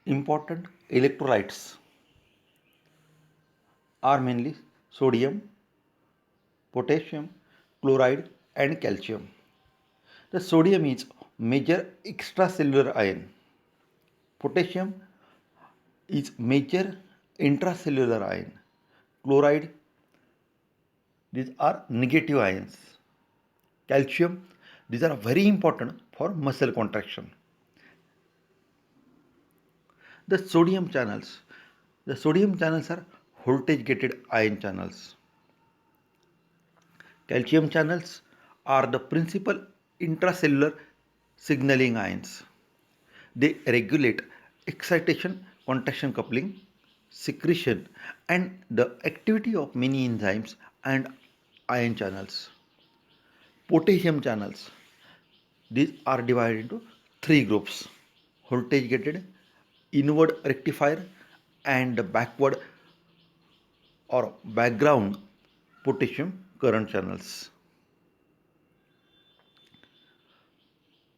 Important electrolytes are mainly sodium, potassium, chloride and calcium. The sodium is major extracellular ion. Potassium is major intracellular ion. Chloride, these are negative ions. Calcium, these are very important for muscle contraction. The sodium channels. The sodium channels are voltage gated ion channels. Calcium channels are the principal intracellular signaling ions. They regulate excitation contraction coupling, secretion, and the activity of many enzymes and ion channels. Potassium channels. These are divided into three groups: voltage gated, inward rectifier, and backward or background potassium current channels.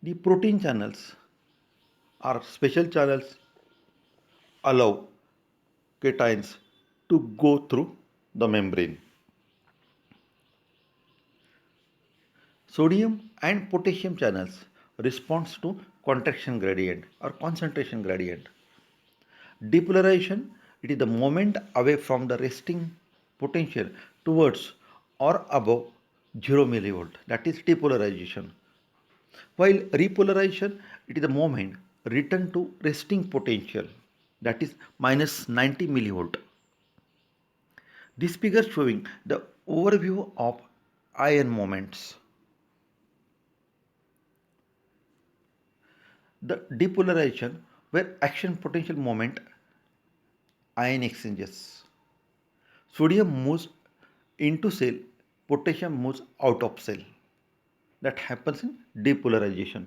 The protein channels are special channels allow cations to go through the membrane. Sodium and potassium channels responds to contraction gradient or concentration gradient. Depolarization, it is the moment away from the resting potential towards or above 0 millivolt, that is depolarization. While repolarization, it is the moment return to resting potential, that is minus 90 millivolt. This figure showing the overview of ion moments. The depolarization where action potential moment ion exchanges. Sodium moves into cell, potassium moves out of cell. That happens in depolarization,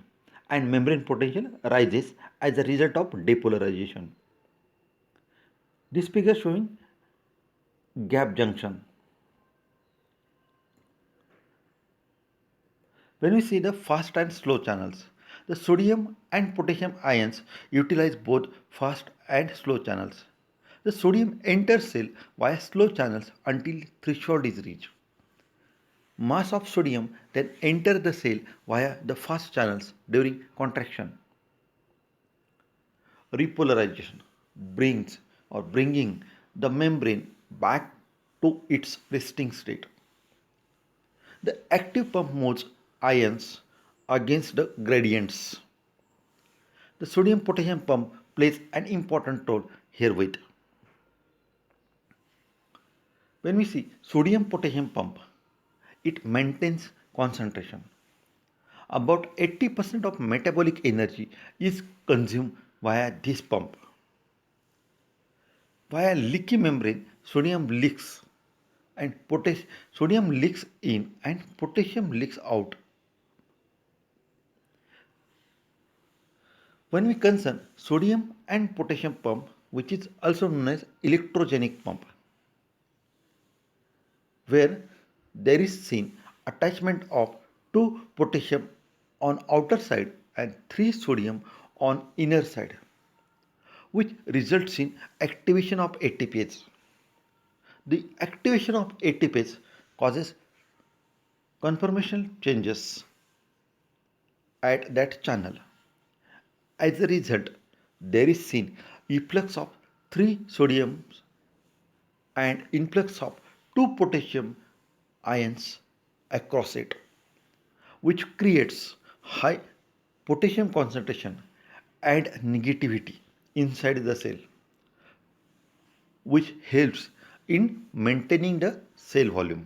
and membrane potential rises as a result of depolarization. This figure showing gap junction. When we see the fast and slow channels, the sodium and potassium ions utilize both fast and slow channels. The sodium enters cell via slow channels until threshold is reached. Mass of sodium then enter the cell via the fast channels during contraction. Repolarization brings or bringing the membrane back to its resting state. The active pump moves ions against the gradients. The sodium potassium pump plays an important role herewith. When we see sodium potassium pump, it maintains concentration. About 80% of metabolic energy is consumed via this pump. Via leaky membrane, sodium leaks and sodium leaks in and potassium leaks out. When we concern sodium and potassium pump, which is also known as electrogenic pump, where there is seen attachment of 2 potassium on outer side and 3 sodium on inner side, which results in activation of ATPase. The activation of ATPase causes conformational changes at that channel. As a result, there is seen efflux of 3 sodiums and influx of 2 potassium ions across it, which creates high potassium concentration and negativity inside the cell, which helps in maintaining the cell volume.